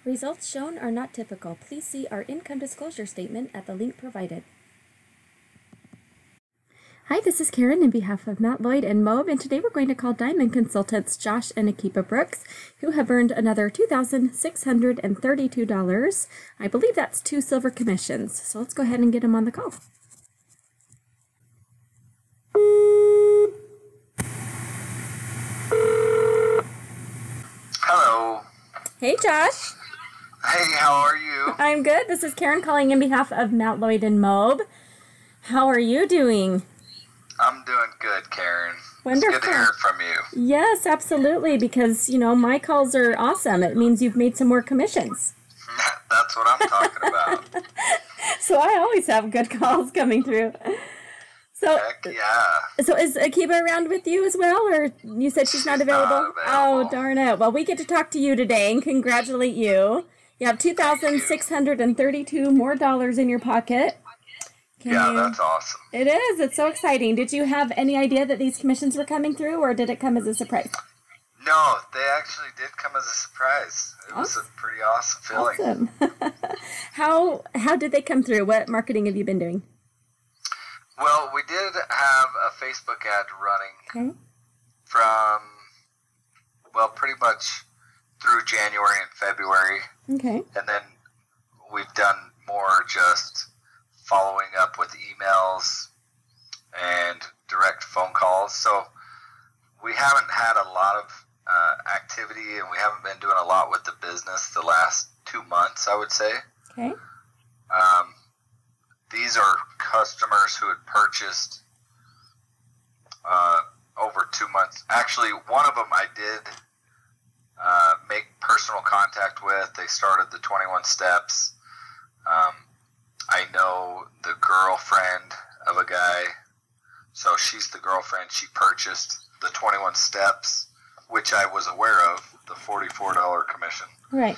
Results shown are not typical. Please see our income disclosure statement at the link provided. Hi, this is Karen on behalf of Matt Lloyd and MOBE, and today we're going to call Diamond Consultants Josh and Akiba Brooks, who have earned another $2,632. I believe that's 2 silver commissions. So let's go ahead and get them on the call. Hello. Hey, Josh. Hey, how are you? I'm good. This is Karen calling on behalf of Matt Lloyd and MOBE. How are you doing? I'm doing good, Karen. Wonderful. It's good to hear from you. Yes, absolutely, because, my calls are awesome. It means you've made some more commissions. That's what I'm talking about. So I always have good calls coming through. So, Heck yeah. So is Akiba around with you as well, or you said she's not available? Oh, darn it. Well, we get to talk to you today and congratulate you. You have $2,632 more dollars in your pocket. That's awesome. It is. It's so exciting. Did you have any idea that these commissions were coming through, or did it come as a surprise? No, they actually did come as a surprise. It was a pretty awesome feeling. Awesome. How did they come through? What marketing have you been doing? Well, we did have a Facebook ad running from, pretty much through January and February. Okay. And then we've done more just following up with emails and direct phone calls. So we haven't had a lot of activity, and we haven't been doing a lot with the business the last 2 months, I would say. Okay. These are customers who had purchased over 2 months. Actually, one of them I did make personal contact with. They started the 21 steps. I know the girlfriend of a guy, so she's the girlfriend. She purchased the 21 steps, which I was aware of, the $44 commission. Right.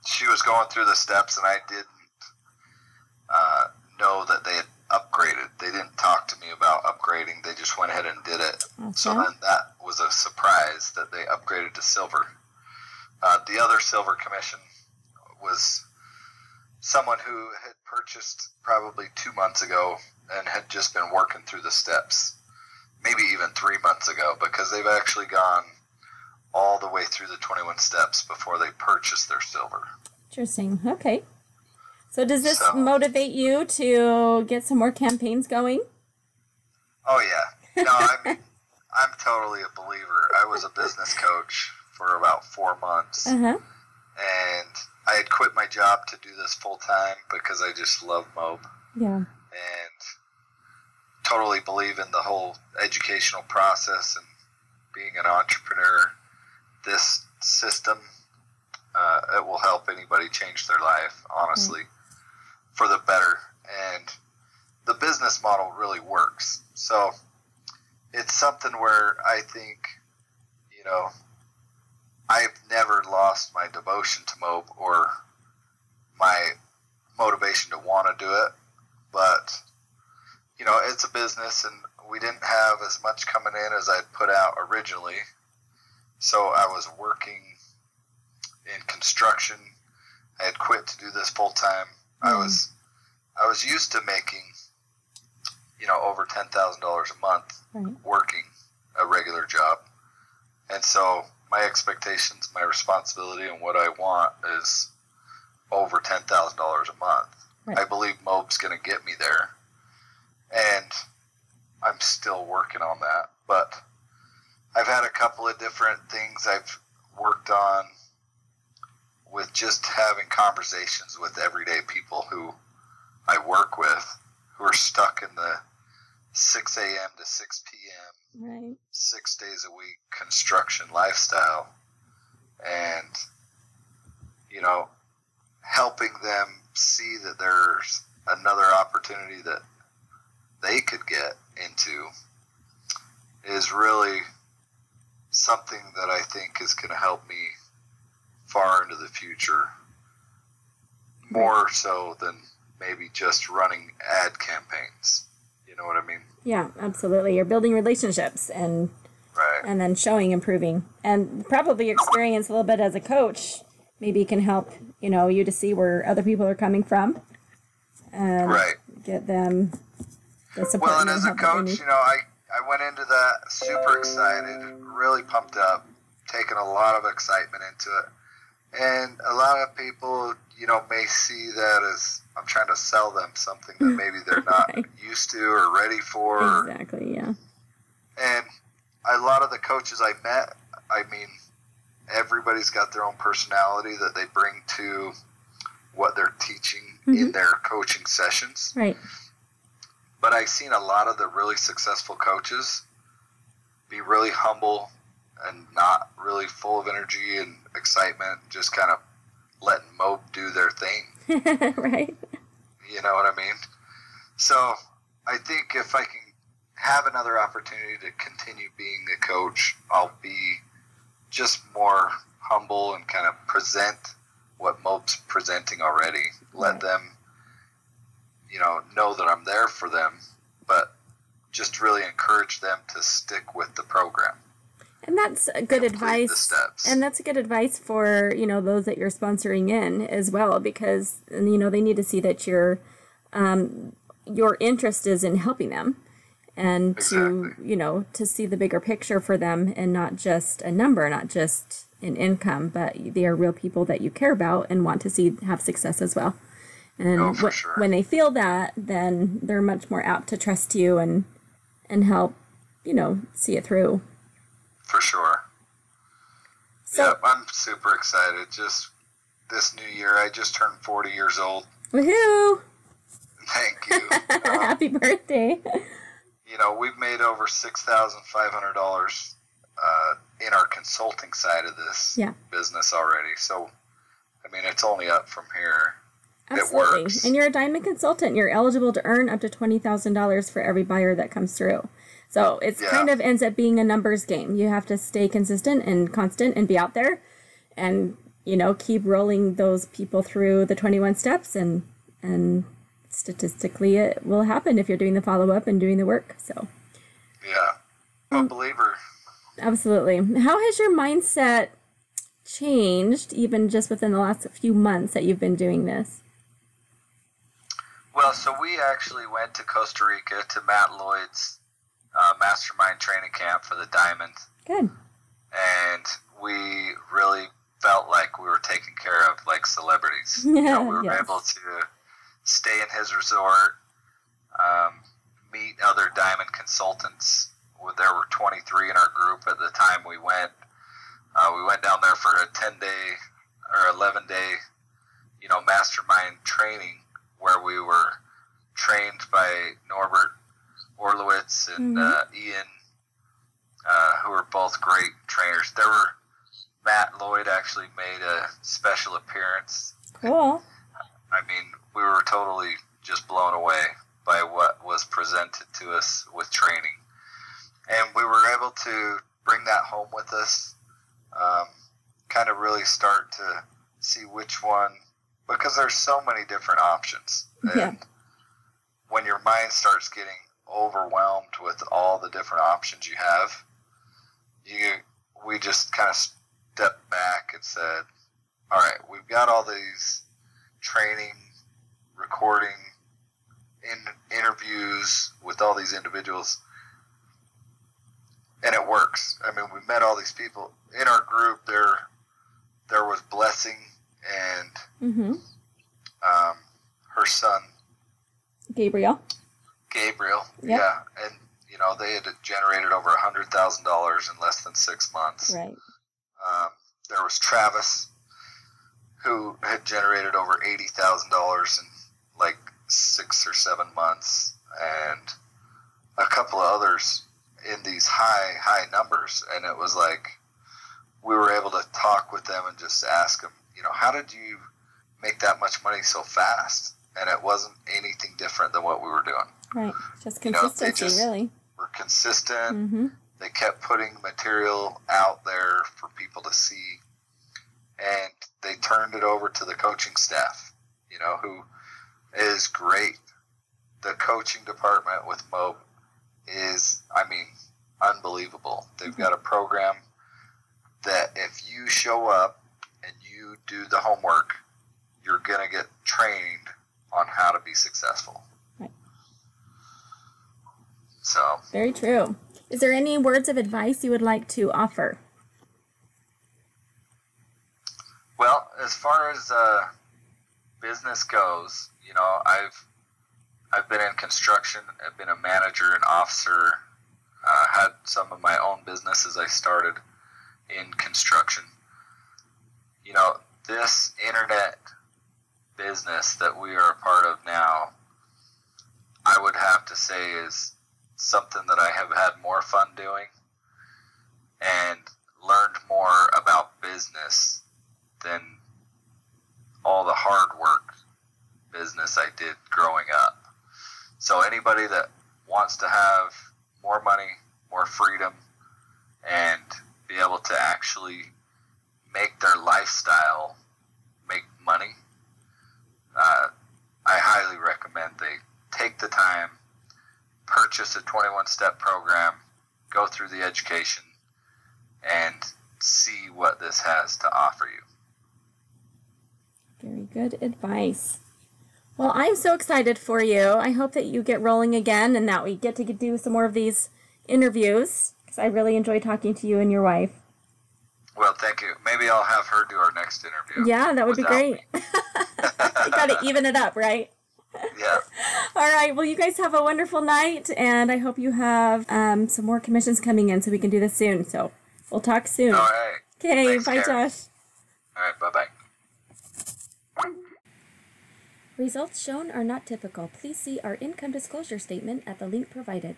She was going through the steps, and I didn't know that they had upgraded. They didn't talk to me about upgrading. They just went ahead and did it. Okay. So then that was a surprise that they upgraded to silver. The other silver commission was someone who had purchased probably 2 months ago and had just been working through the steps, maybe even 3 months ago, because they've actually gone all the way through the 21 steps before they purchased their silver. Interesting. Okay. So does this motivate you to get some more campaigns going? Oh, yeah. No, I mean, I'm totally a believer. I was a business coach for about 4 months, and I had quit my job to do this full time because I just love MOBE. Yeah. And totally believe in the whole educational process and being an entrepreneur. This system, it will help anybody change their life, honestly, for the better. And the business model really works. So it's something where I think, I've never lost my devotion to MOBE or my motivation to want to do it. But, it's a business, and we didn't have as much coming in as I'd put out originally. So I was working in construction. I had quit to do this full time. I was used to making, over $10,000 a month working a regular job. And so my expectations, my responsibility, and what I want is over $10,000 a month. Right. I believe MOBE's going to get me there. And I'm still working on that. But I've had a couple of different things I've worked on with just having conversations with everyday people who I work with, who are stuck in the 6 a.m. to 6 p.m., 6 days a week construction lifestyle. And, helping them see that there's another opportunity that they could get into is really something that I think is going to help me far into the future, more so than maybe just running ad campaigns. You know what I mean? Yeah, absolutely. You're building relationships and then showing improving, and probably experience a little bit as a coach maybe can help, you to see where other people are coming from and get them the support. Well, and as a coach, I went into that super excited, really pumped up, taking a lot of excitement into it. And a lot of people, may see that as I'm trying to sell them something that maybe they're not used to or ready for. Exactly, yeah. And a lot of the coaches I met, everybody's got their own personality that they bring to what they're teaching in their coaching sessions. Right. But I've seen a lot of the really successful coaches be really humble and not really full of energy and excitement, just kind of letting MOBE do their thing. Right. You know what I mean? So I think if I can have another opportunity to continue being a coach, I'll be just more humble and kind of present what MOBE's presenting already. Let them, know that I'm there for them, but just really encourage them to stick with the program. And that's good advice. And that's good advice for, those that you're sponsoring in as well, because, they need to see that your interest is in helping them and to see the bigger picture for them and not just a number, not just an income, but they are real people that you care about and want to see have success as well. And when they feel that, then they're much more apt to trust you and help, see it through. For sure. So, yep, I'm super excited. Just this new year, I just turned 40 years old. Woohoo! Thank you. Happy birthday. We've made over $6,500 in our consulting side of this business already. So, it's only up from here. Absolutely. It works. And you're a diamond consultant. You're eligible to earn up to $20,000 for every buyer that comes through. So it's kind of ends up being a numbers game. You have to stay consistent and constant and be out there and, keep rolling those people through the 21 steps and statistically it will happen if you're doing the follow-up and doing the work. So yeah, I'm a believer. Absolutely. How has your mindset changed even just within the last few months that you've been doing this? Well, so we actually went to Costa Rica to Matt Lloyd's mastermind training camp for the Diamond. Good. And we really felt like we were taken care of like celebrities. We were able to stay in his resort, meet other Diamond consultants. There were 23 in our group at the time we went. We went down there for a 10-day or 11-day, mastermind training where we were trained by Norbert Orlowitz and Ian, who are both great trainers. Matt Lloyd actually made a special appearance. Cool. We were totally just blown away by what was presented to us with training. And we were able to bring that home with us, kind of really start to see which one, because there's so many different options. And when your mind starts getting overwhelmed with all the different options you have, we just kind of stepped back and said, all right, we've got all these training, recording, interviews with all these individuals, and it works. We met all these people in our group. There was Blessing and her son Gabriel. Yeah, and they had generated over $100,000 in less than 6 months. Right. There was Travis, who had generated over $80,000 in like 6 or 7 months, and a couple of others in these high numbers. And it was like we were able to talk with them and just ask them, how did you make that much money so fast? And it wasn't anything different than what we were doing. Right. Just consistency, really. Were consistent. They kept putting material out there for people to see. And they turned it over to the coaching staff, who is great. The coaching department with MOBE is, unbelievable. They've got a program that if you show up and you you do the homework, you're going to get trained on how to be successful. Right. So. Very true. Is there any words of advice you would like to offer? Well, as far as business goes, you know, I've been in construction. I've been a manager, an officer. Had some of my own businesses I started in construction. You know, this internet business that we are a part of now, I would have to say is something that I have had more fun doing and learned more about business than all the hard work business I did growing up. So anybody that wants to have more money, more freedom, and be able to actually make their lifestyle make money, I highly recommend they take the time, purchase a 21-step program, go through the education, and see what this has to offer you. Very good advice. Well, I'm so excited for you. I hope that you get rolling again and that we get to do some more of these interviews, because I really enjoy talking to you and your wife. Well, thank you. Maybe I'll have her do our next interview. Yeah, that would be great. You got to even it up, right? Yeah. All right. Well, you guys have a wonderful night, and I hope you have some more commissions coming in so we can do this soon. So we'll talk soon. All right. Okay. Thanks, bye, Karen. Josh. All right. Bye-bye. Results shown are not typical. Please see our income disclosure statement at the link provided.